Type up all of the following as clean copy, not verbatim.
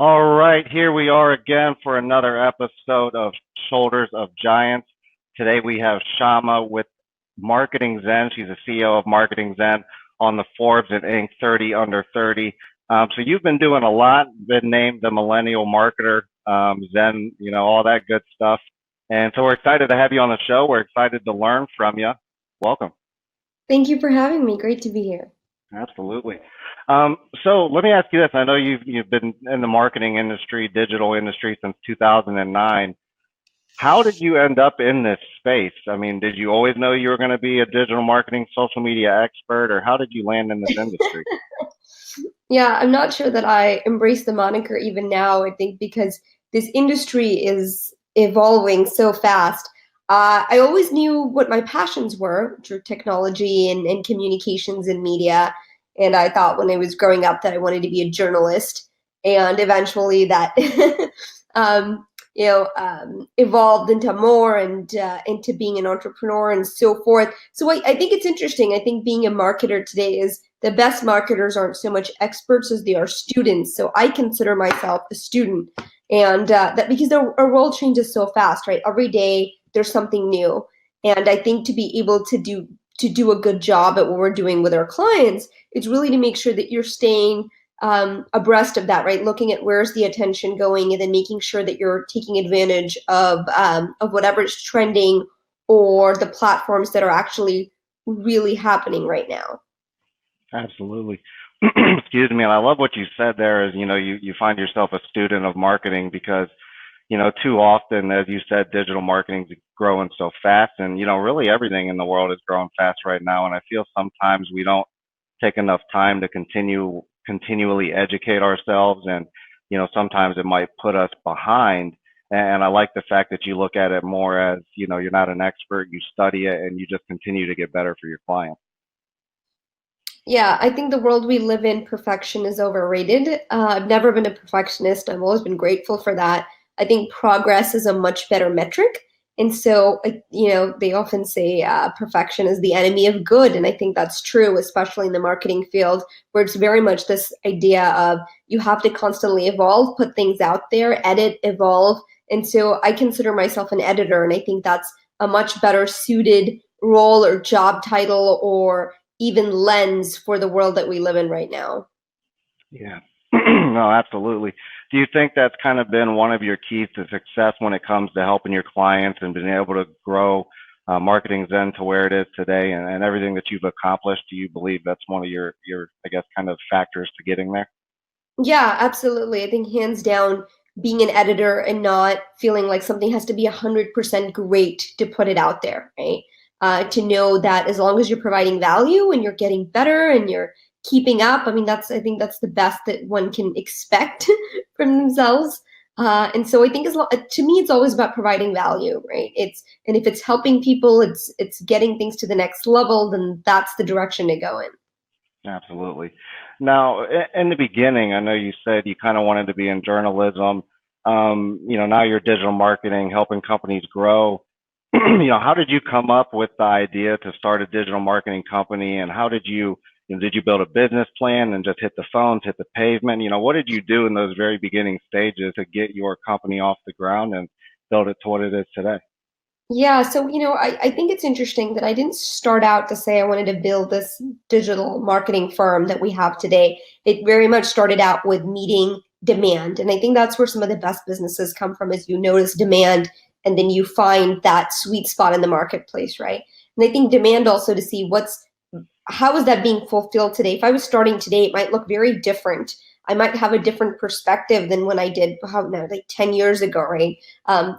All right, here we are again for another episode of Shoulders of Giants. Today we have Shama with Marketing Zen. She's the CEO of Marketing Zen on the Forbes and Inc. 30 Under 30. So you've been doing a lot, been named the Millennial Marketer, Zen, all that good stuff. And so we're excited to have you on the show. We're excited to learn from you. Welcome. Thank you for having me. Great to be here. Absolutely. So let me ask you this. I know you've been in the marketing industry, digital industry since 2009. How did you end up in this space? I mean, did you always know you were going to be a digital marketing social media expert, or how did you land in this industry? Yeah, I'm not sure that I embrace the moniker even now. I think because this industry is evolving so fast. I always knew what my passions were, which are technology and communications and media. And I thought when I was growing up that I wanted to be a journalist. And eventually that um, evolved into more and into being an entrepreneur and so forth. So I think it's interesting. I think being a marketer today is the best marketers aren't so much experts as they are students. So I consider myself a student, and that because our world changes so fast, right? Every day there's something new, and I think to be able to do a good job at what we're doing with our clients, it's really to make sure that you're staying abreast of that, right? Looking at where's the attention going, and then making sure that you're taking advantage of whatever's trending or the platforms that are actually really happening right now. Absolutely. Excuse me. And I love what you said there is, you find yourself a student of marketing because, too often, as you said, digital marketing is growing so fast and, really everything in the world is growing fast right now. And I feel sometimes we don't take enough time to continually educate ourselves and sometimes it might put us behind, and I like the fact that you look at it more as you're not an expert, you study it and you just continue to get better for your clients. Yeah, I think the world we live in, perfection is overrated. I've never been a perfectionist. I've always been grateful for that. I think progress is a much better metric. And so, they often say perfection is the enemy of good. And I think that's true, especially in the marketing field, where it's very much this idea of you have to constantly evolve, put things out there, edit, evolve. And so I consider myself an editor. And I think that's a much better suited role or job title or even lens for the world that we live in right now. Yeah. No, absolutely. Do you think that's kind of been one of your keys to success when it comes to helping your clients and being able to grow Marketing Zen to where it is today and everything that you've accomplished? Do you believe that's one of your, I guess, kind of factors to getting there? Yeah, absolutely. I think hands down, being an editor and not feeling like something has to be 100% great to put it out there, right? To know that as long as you're providing value and you're getting better and you're keeping up, I mean, I think that's the best that one can expect from themselves. And so I think to me, it's always about providing value, right? And if it's helping people, it's getting things to the next level, then that's the direction to go in. Absolutely. Now, in the beginning, I know you said you kind of wanted to be in journalism. Now you're digital marketing, helping companies grow. How did you come up with the idea to start a digital marketing company, and how did you build a business plan and just hit the phones, hit the pavement? What did you do in those very beginning stages to get your company off the ground and build it to what it is today? Yeah, so I think it's interesting that I didn't start out to say I wanted to build this digital marketing firm that we have today. It very much started out with meeting demand. And I think that's where some of the best businesses come from is you notice demand and then you find that sweet spot in the marketplace, right? And I think demand also to see how is that being fulfilled today? If I was starting today, it might look very different. I might have a different perspective than when I did how now like 10 years ago, right?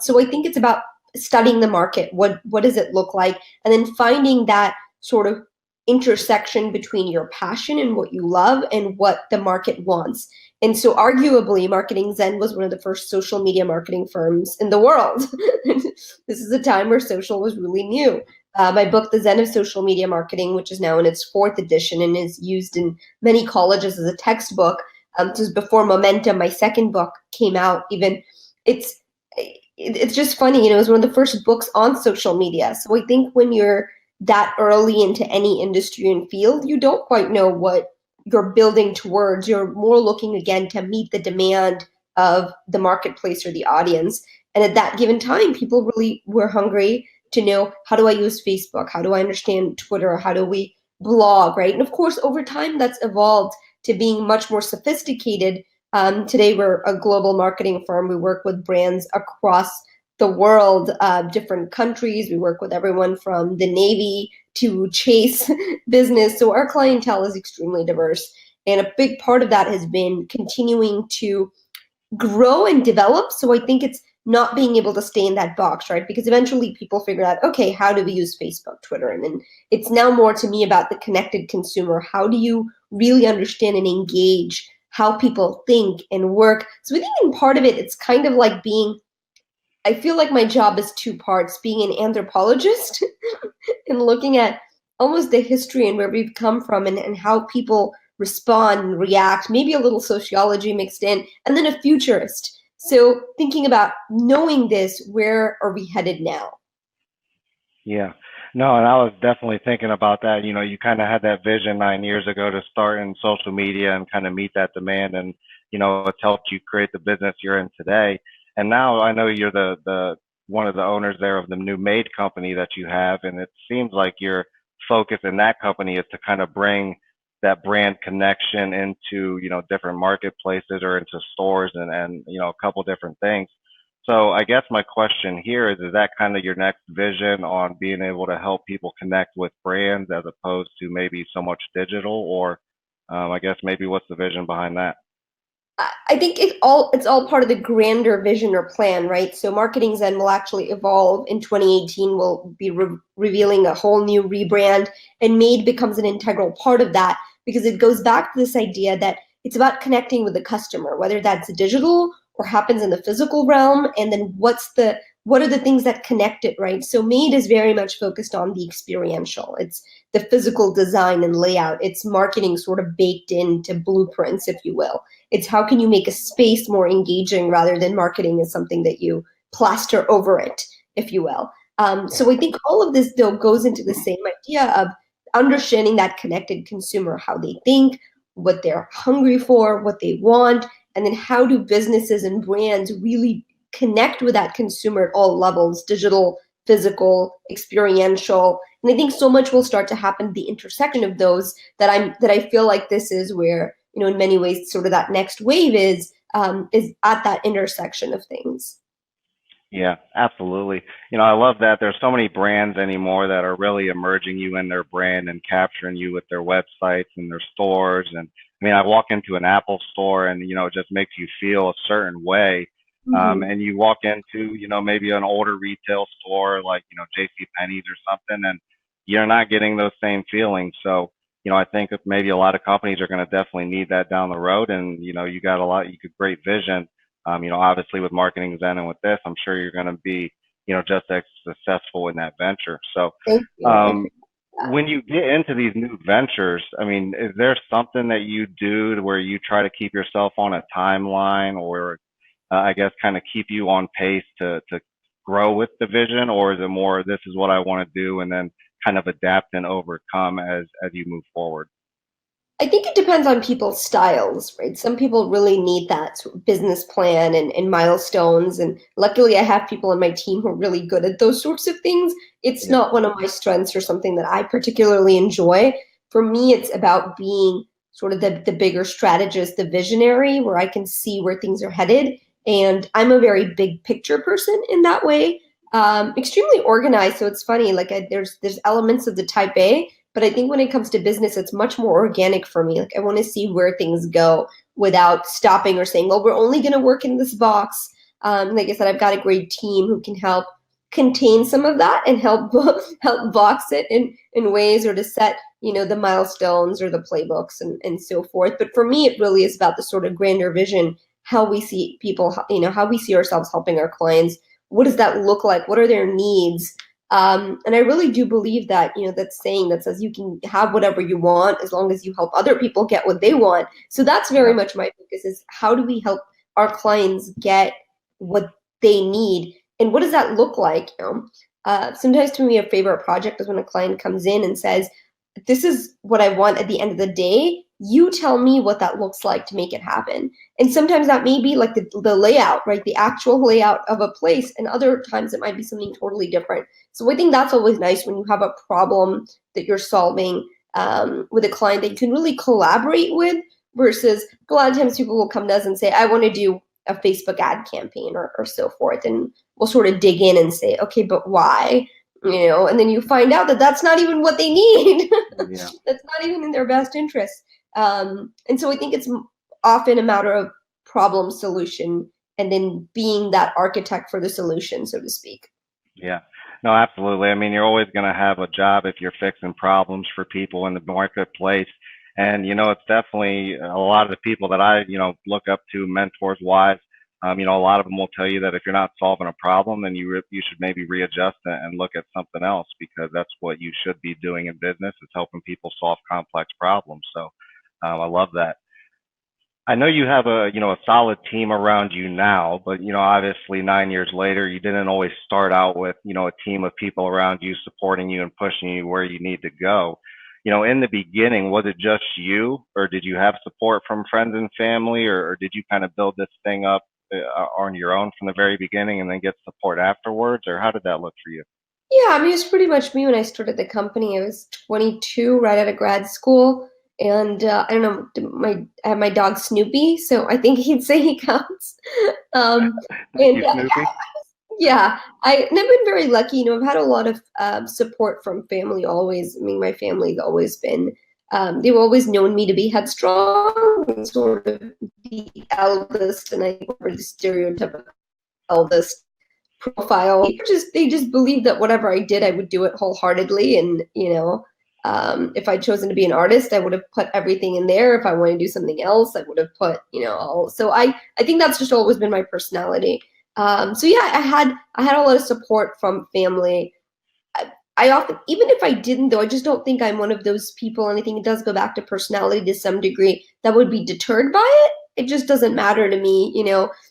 So I think it's about studying the market. What does it look like? And then finding that sort of intersection between your passion and what you love and what the market wants. And so arguably Marketing Zen was one of the first social media marketing firms in the world. This is a time where social was really new. My book, The Zen of Social Media Marketing, which is now in its fourth edition and is used in many colleges as a textbook. This is before Momentum, my second book, came out. Even it's it's just funny, it was one of the first books on social media. So I think when you're that early into any industry and field, you don't quite know what you're building towards. You're more looking again to meet the demand of the marketplace or the audience. And at that given time, people really were hungry to know, how do I use Facebook? How do I understand Twitter? How do we blog, right? And of course, over time, that's evolved to being much more sophisticated. Today, we're a global marketing firm. We work with brands across the world, different countries. We work with everyone from the Navy to Chase business. So our clientele is extremely diverse. And a big part of that has been continuing to grow and develop. So I think it's not being able to stay in that box, right? Because eventually people figure out, okay, how do we use Facebook, Twitter? And then it's now more to me about the connected consumer. How do you really understand and engage how people think and work? So I think in part of it, it's kind of like being, I feel like my job is two parts, being an anthropologist and looking at almost the history and where we've come from and how people respond and react, maybe a little sociology mixed in, and then a futurist. So thinking about knowing this, where are we headed now? Yeah. No, and I was definitely thinking about that. You know, you kind of had that vision 9 years ago to start in social media and kind of meet that demand, and it's helped you create the business you're in today. And now I know you're the one of the owners there of the new Made company that you have, and it seems like your focus in that company is to kind of bring that brand connection into different marketplaces or into stores and a couple different things. So I guess my question here is that kind of your next vision on being able to help people connect with brands as opposed to maybe so much digital, or I guess maybe what's the vision behind that? I think it's all part of the grander vision or plan, right? So Marketing Zen will actually evolve in 2018. We'll be revealing a whole new rebrand, and Made becomes an integral part of that because it goes back to this idea that it's about connecting with the customer, whether that's digital or happens in the physical realm, and then what are the things that connect it, right? So Made is very much focused on the experiential. It's the physical design and layout. It's marketing sort of baked into blueprints, if you will. It's how can you make a space more engaging rather than marketing as something that you plaster over it, if you will. So I think all of this though goes into the same idea of understanding that connected consumer, how they think, what they're hungry for, what they want, and then how do businesses and brands really connect with that consumer at all levels, digital, physical, experiential. And I think so much will start to happen at the intersection of those that I feel like this is where, in many ways, sort of that next wave is at that intersection of things. Yeah, absolutely. I love that there's so many brands anymore that are really emerging you in their brand and capturing you with their websites and their stores. And I mean, I walk into an Apple store and, it just makes you feel a certain way. Mhm. And you walk into, maybe an older retail store like, JC Penney's or something, and you're not getting those same feelings. So, I think that maybe a lot of companies are going to definitely need that down the road. And, you got you got great vision. Obviously with Marketing Zen and with this, I'm sure you're going to be, just as successful in that venture. So, Thank you. I um, appreciate that. when you get into these new ventures, I mean, is there something that you do to where you try to keep yourself on a timeline, or I guess kind of keep you on pace to grow with the vision, or is it more this is what I want to do and then kind of adapt and overcome as you move forward? I think it depends on people's styles, right? Some people really need that sort of business plan and milestones. And luckily, I have people on my team who are really good at those sorts of things. It's Yeah. not one of my strengths or something that I particularly enjoy. For me, it's about being sort of the bigger strategist, the visionary, where I can see where things are headed. And I'm a very big picture person in that way. Extremely organized. So it's funny, like there's elements of the type A, but I think when it comes to business, it's much more organic for me. Like I want to see where things go without stopping or saying, well, we're only going to work in this box. Like I said, I've got a great team who can help contain some of that and help help box it in ways or to set, the milestones or the playbooks and so forth. But for me, it really is about the sort of grander vision, how we see people, how we see ourselves helping our clients. What does that look like? What are their needs? And I really do believe that, that saying that says you can have whatever you want as long as you help other people get what they want. So that's very Yeah. much my focus is how do we help our clients get what they need? And what does that look like? Sometimes to me, a favorite project is when a client comes in and says, this is what I want at the end of the day. You tell me what that looks like to make it happen. And sometimes that may be like the layout, right? The actual layout of a place. And other times it might be something totally different. So I think that's always nice when you have a problem that you're solving with a client that you can really collaborate with, versus a lot of times people will come to us and say, I want to do a Facebook ad campaign or so forth. And we'll sort of dig in and say, okay, but why? And then you find out that that's not even what they need. Yeah. That's not even in their best interest. And so I think it's often a matter of problem solution and then being that architect for the solution, so to speak. Yeah. No, absolutely. I mean, you're always going to have a job if you're fixing problems for people in the marketplace. And, it's definitely a lot of the people that I, look up to mentors wise. A lot of them will tell you that if you're not solving a problem, then you should maybe readjust and look at something else, because that's what you should be doing in business, is helping people solve complex problems. So, I love that. I know you have a solid team around you now, but, obviously 9 years later, you didn't always start out with, a team of people around you supporting you and pushing you where you need to go. In the beginning, was it just you, or did you have support from friends and family, or did you kind of build this thing up on your own from the very beginning and then get support afterwards, or how did that look for you? Yeah, I mean, it's pretty much me when I started the company. I was 22, right out of grad school, and I don't know, I have my dog Snoopy, so I think he'd say he counts. Um, Thank and you, Snoopy. yeah, and I've been very lucky. I've had a lot of support from family always. I mean, my family's always been, they've always known me to be headstrong, and sort of the eldest, and I think we're the stereotypical eldest profile. They just believed that whatever I did, I would do it wholeheartedly. And if I'd chosen to be an artist, I would have put everything in there. If I wanted to do something else, I would have put all. So I think that's just always been my personality. So yeah, I had a lot of support from family. I often, even if I didn't, though, I just don't think I'm one of those people. And I think it does go back to personality to some degree, that would be deterred by it. It just doesn't matter to me.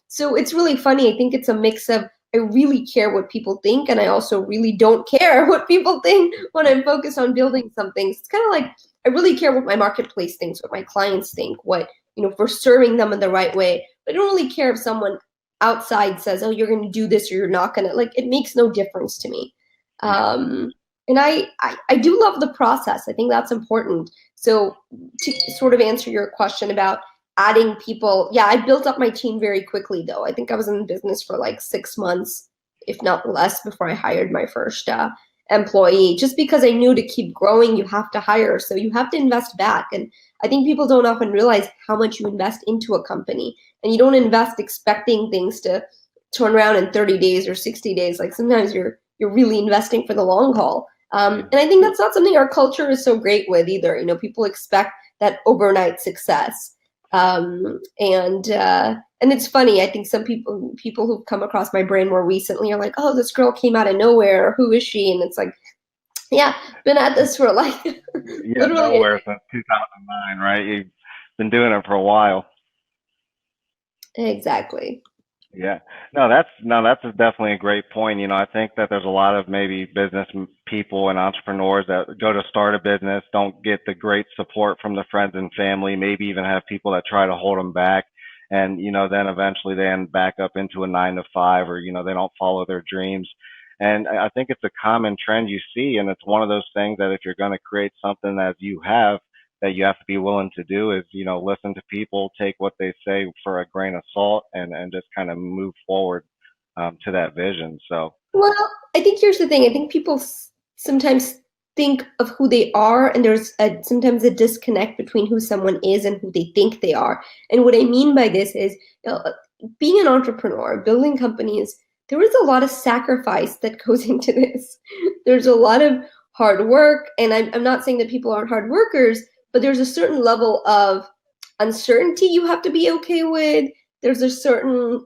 So it's really funny. I think it's a mix of, I really care what people think, and I also really don't care what people think when I'm focused on building something. So it's kind of like, I really care what my marketplace thinks, what my clients think, what, if we're serving them in the right way. But I don't really care if someone outside says, oh, you're going to do this or you're not going to. Like, it makes no difference to me. Yeah. And I do love the process. I think that's important. So to sort of answer your question about adding people, yeah, I built up my team very quickly, though. I think I was in business for like 6 months, if not less, before I hired my first employee. Just because I knew to keep growing, you have to hire. So you have to invest back. And I think people don't often realize how much you invest into a company. And you don't invest expecting things to turn around in 30 days or 60 days. Like, sometimes you're really investing for the long haul. Yeah. And I think that's not something our culture is so great with either. People expect that overnight success. And it's funny. I think some people who've come across my brand more recently are like, "Oh, this girl came out of nowhere. Who is she?" And it's like, yeah, been at this for like Yeah, literally nowhere since 2009, right? You've been doing it for a while. exactly. Yeah. No, that's definitely a great point. I think that there's a lot of maybe people and entrepreneurs that go to start a business, don't get the great support from the friends and family, maybe even have people that try to hold them back. And, then eventually they end back up into a 9 to 5, or, they don't follow their dreams. And I think it's a common trend you see. And it's one of those things that if you're going to create something as you have, that you have to be willing to do is, listen to people, take what they say for a grain of salt, and just kind of move forward to that vision. So, Well, I think here's the thing. I think people sometimes think of who they are, and there's sometimes a disconnect between who someone is and who they think they are. And what I mean by this is, being an entrepreneur, building companies, there is a lot of sacrifice that goes into this. There's a lot of hard work, and I'm not saying that people aren't hard workers, but there's a certain level of uncertainty you have to be okay with. There's a certain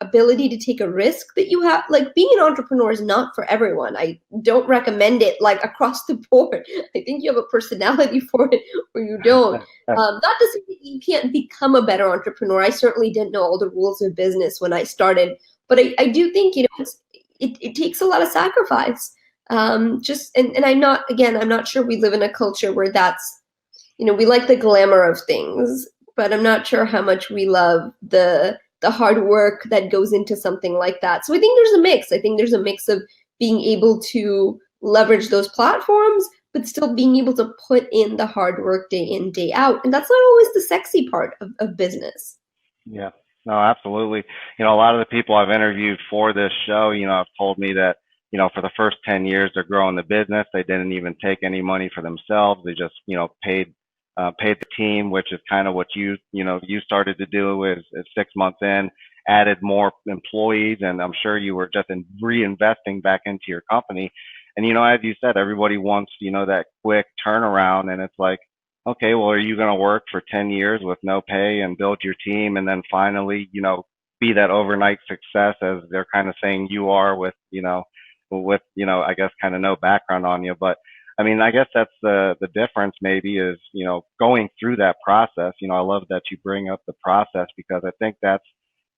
ability to take a risk that you have. Like, being an entrepreneur is not for everyone. I don't recommend it like across the board. I think you have a personality for it or you don't. Not to say that you can't become a better entrepreneur. I certainly didn't know all the rules of business when I started, but I do think it takes a lot of sacrifice. And I'm not, again, I'm not sure we live in a culture where that's we like the glamour of things, but I'm not sure how much we love the hard work that goes into something like that. So I think there's a mix. I think there's a mix of being able to leverage those platforms, but still being able to put in the hard work day in, day out. And that's not always the sexy part of business. Yeah. No, absolutely. A lot of the people I've interviewed for this show, have told me that, for the first 10 years they're growing the business. They didn't even take any money for themselves. They just, paid the team, which is kind of what you started to do is 6 months in, added more employees, and I'm sure you were just reinvesting back into your company. And, as you said, everybody wants, that quick turnaround. And it's like, okay, well, are you going to work for 10 years with no pay and build your team and then finally, be that overnight success as they're kind of saying you are with, I guess kind of no background on you. But I mean, I guess that's the difference maybe is, going through that process. I love that you bring up the process because I think that's,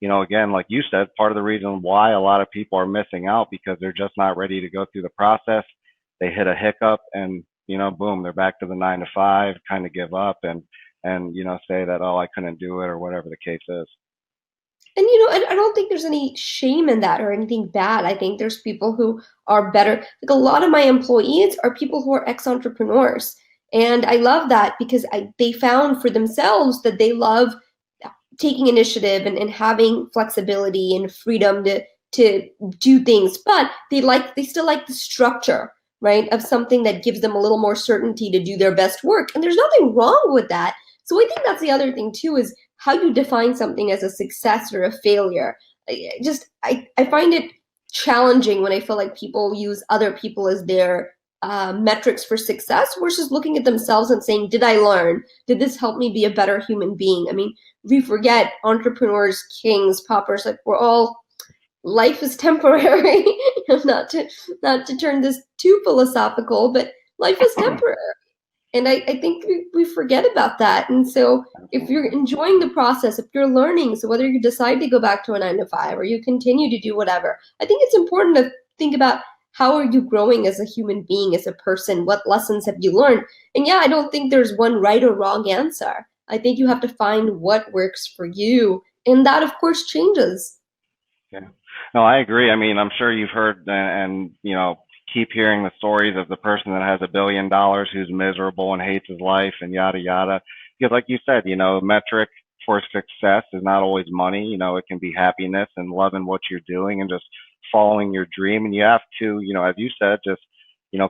again, like you said, part of the reason why a lot of people are missing out because they're just not ready to go through the process. They hit a hiccup and, boom, they're back to the 9 to 5, kind of give up and, say that, oh, I couldn't do it or whatever the case is. And I don't think there's any shame in that or anything bad. I think there's people who are better. Like a lot of my employees are people who are ex-entrepreneurs. And I love that because they found for themselves that they love taking initiative and having flexibility and freedom to do things, but they still like the structure, right, of something that gives them a little more certainty to do their best work. And there's nothing wrong with that. So I think that's the other thing too, is how you define something as a success or a failure. I find it challenging when I feel like people use other people as their metrics for success versus looking at themselves and saying, did I learn? Did this help me be a better human being? I mean, we forget entrepreneurs, kings, paupers, like we're all, life is temporary. Not to turn this too philosophical, but life is temporary. And I think we forget about that. And so if you're Absolutely. enjoying the process, if you're learning, so whether you decide to go back to a 9 to 5 or you continue to do whatever, I think it's important to think about how are you growing as a human being, as a person? What lessons have you learned? And yeah, I don't think there's one right or wrong answer. I think you have to find what works for you. And that, of course, changes. Yeah. No, I agree. I mean, I'm sure you've heard and keep hearing the stories of the person that has $1 billion who's miserable and hates his life and yada yada. Because, like you said, metric for success is not always money. It can be happiness and loving what you're doing and just following your dream. And you have to, as you said, just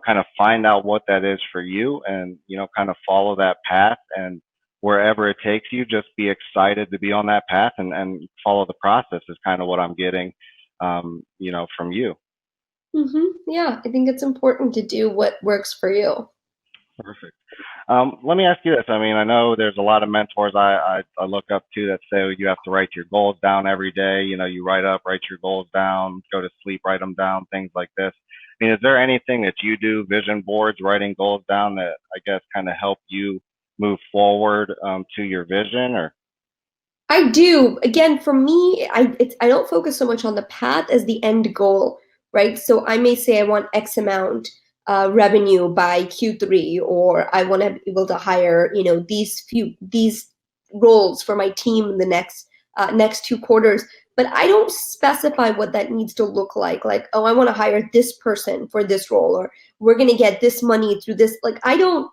kind of find out what that is for you and kind of follow that path and wherever it takes you, just be excited to be on that path and follow the process is kind of what I'm getting, from you. Yeah, I think it's important to do what works for you. Perfect. Let me ask you this. I mean, I know there's a lot of mentors I look up to that say you have to write your goals down every day. You write up, write your goals down, go to sleep, write them down, things like this. I mean, is there anything that you do, vision boards, writing goals down that I guess kind of help you move forward to your vision or? I do. Again, for me, I don't focus so much on the path as the end goal, right? So I may say I want X amount revenue by Q3, or I want to be able to hire, these roles for my team in the next 2 quarters. But I don't specify what that needs to look like. Like, oh, I want to hire this person for this role, or we're going to get this money through this. Like, I don't.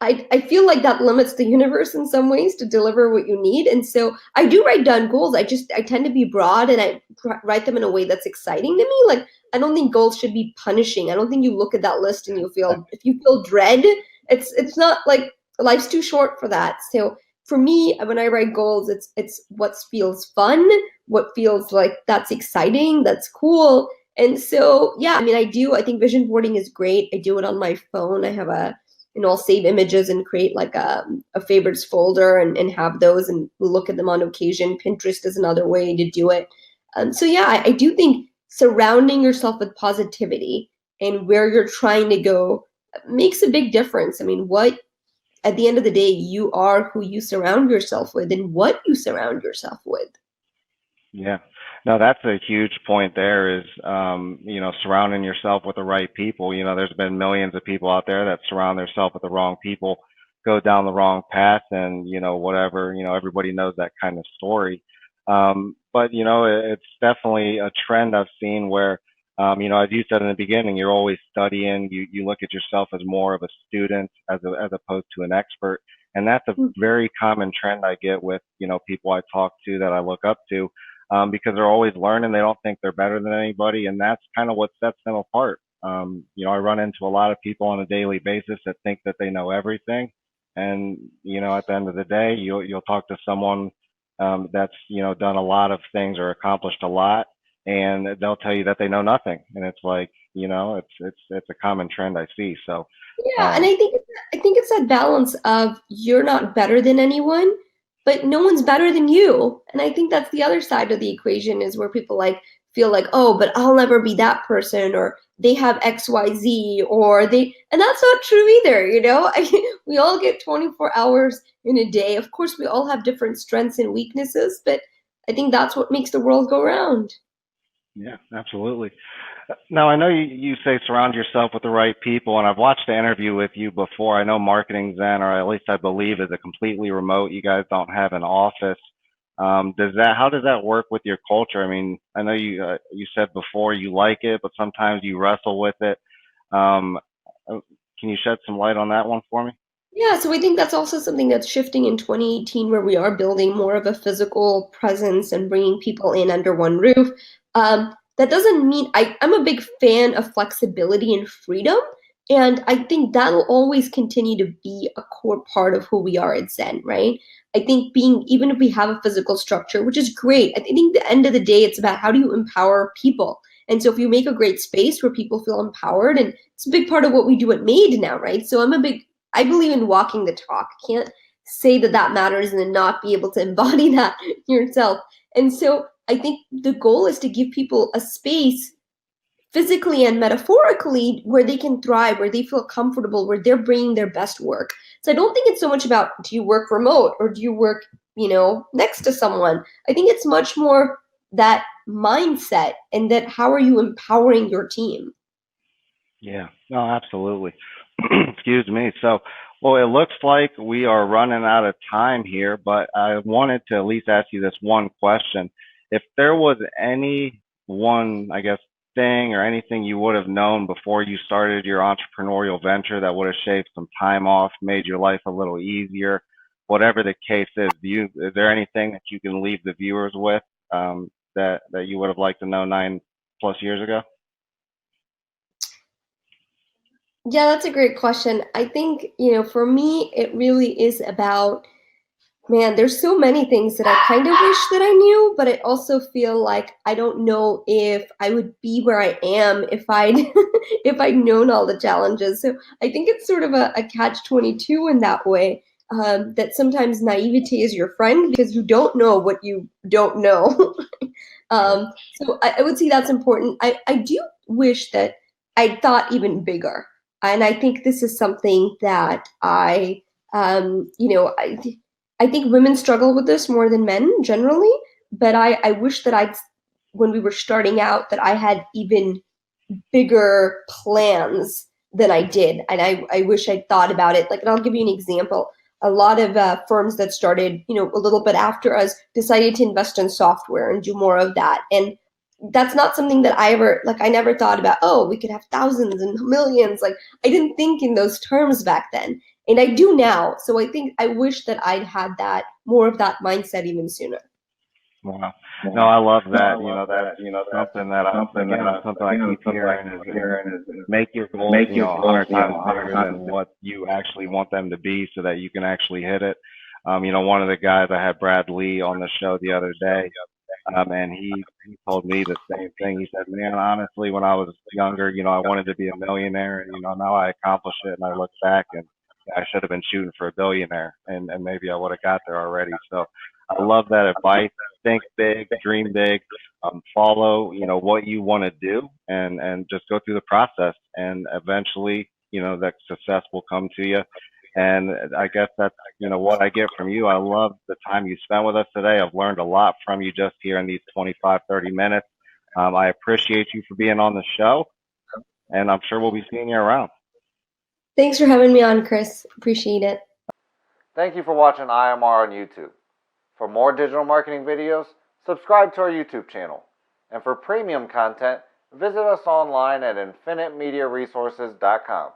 I feel like that limits the universe in some ways to deliver what you need. And so I do write down goals. I tend to be broad and I write them in a way that's exciting to me. Like, I don't think goals should be punishing. I don't think you look at that list and if you feel dread, it's not like life's too short for that. So for me, when I write goals, it's what feels fun, what feels like that's exciting, that's cool. And so, yeah, I mean, I think vision boarding is great. I do it on my phone. I have I'll save images and create like a favorites folder and have those and look at them on occasion. Pinterest is another way to do it. So yeah, I do think surrounding yourself with positivity and where you're trying to go makes a big difference. I mean, what at the end of the day, you are who you surround yourself with and what you surround yourself with. Yeah. No, that's a huge point there is, surrounding yourself with the right people. There's been millions of people out there that surround themselves with the wrong people go down the wrong path, and whatever, everybody knows that kind of story. But it's definitely a trend I've seen where, as you said in the beginning, you're always studying. You look at yourself as more of a student as opposed to an expert, and that's a very common trend I get with people I talk to that I look up to, because they're always learning. They don't think they're better than anybody, and that's kind of what sets them apart. I run into a lot of people on a daily basis that think that they know everything, and at the end of the day, you'll talk to someone that's done a lot of things or accomplished a lot, and they'll tell you that they know nothing, and it's like it's a common trend I see. So, Yeah, and um, I think it's that balance of you're not better than anyone, but no one's better than you. And I think that's the other side of the equation is where people like feel like, oh, but I'll never be that person, or they have XYZ, or they, and that's not true either, you know? We all get 24 hours in a day. Of course, we all have different strengths and weaknesses, but I think that's what makes the world go round. yeah, absolutely. Now, I know you say surround yourself with the right people, and I've watched the interview with you before. I know Marketing Zen, or at least I believe, is a completely remote. You guys don't have an office. How does that work with your culture? I mean, I know you said before you like it, but sometimes you wrestle with it. Um, uh, can you shed some light on that one for me? Yeah, so I think that's also something that's shifting in 2018, where we are building more of a physical presence and bringing people in under one roof. That doesn't mean I'm a big fan of flexibility and freedom. And I think that'll always continue to be a core part of who we are at Zen, right? I think being, even if we have a physical structure, which is great, I think at the end of the day, it's about how do you empower people? And so if you make a great space where people feel empowered, and it's a big part of what we do at Made now, right? So I believe in walking the talk. Can't say that that matters and then not be able to embody that yourself. And so I think the goal is to give people a space physically and metaphorically where they can thrive, where they feel comfortable, where they're bringing their best work. So I don't think it's so much about do you work remote or do you work, next to someone. I think it's much more that mindset and that how are you empowering your team. Yeah, no, absolutely. Excuse me. So, well, it looks like we are running out of time here, but I wanted to at least ask you this one question. If there was any one, I guess, thing or anything you would have known before you started your entrepreneurial venture that would have shaved some time off, made your life a little easier, whatever the case is there anything that you can leave the viewers with, that you would have liked to know 9+ years ago? Yeah, that's a great question. I think, for me, it really is about, man, there's so many things that I kind of wish that I knew, but I also feel like I don't know if I would be where I am if I'd if I'd known all the challenges. So I think it's sort of a catch 22 in that way. That sometimes naivety is your friend because you don't know what you don't know. Right. So I would say that's important. I do wish that I'd thought even bigger. And I think this is something that um, you know, I, I think women struggle with this more than men generally. But I wish that when we were starting out, that I had even bigger plans than I did. And I wish I'd thought about it. Like, and I'll give you an example. A lot of firms that started, a little bit after us decided to invest in software and do more of that. And that's not something that I never thought about, oh, we could have thousands and millions. Like, I didn't think in those terms back then. And I do now. So I think I wish that I'd had that more of that mindset even sooner. Wow. No, I love that. That's something that something I keep hearing is make your goals, 100 times bigger than what you actually want them to be so that you can actually hit it. One of the guys I had Brad Lee on the show the other day, and he told me the same thing. He said, "Man, honestly, when I was younger, I wanted to be a millionaire, and now I accomplished it, and I look back and I should have been shooting for a billionaire, and maybe I would have got there already." So I love that advice. Think big, dream big, follow, what you want to do, and just go through the process, and eventually, that success will come to you. And I guess that's, what I get from you. I love the time you spent with us today. I've learned a lot from you just here in these 25, 30 minutes. I appreciate you for being on the show, and I'm sure we'll be seeing you around. Thanks for having me on, Chris. Appreciate it. Thank you for watching IMR on YouTube. For more digital marketing videos, subscribe to our YouTube channel. And for premium content, visit us online at InfiniteMediaResources.com.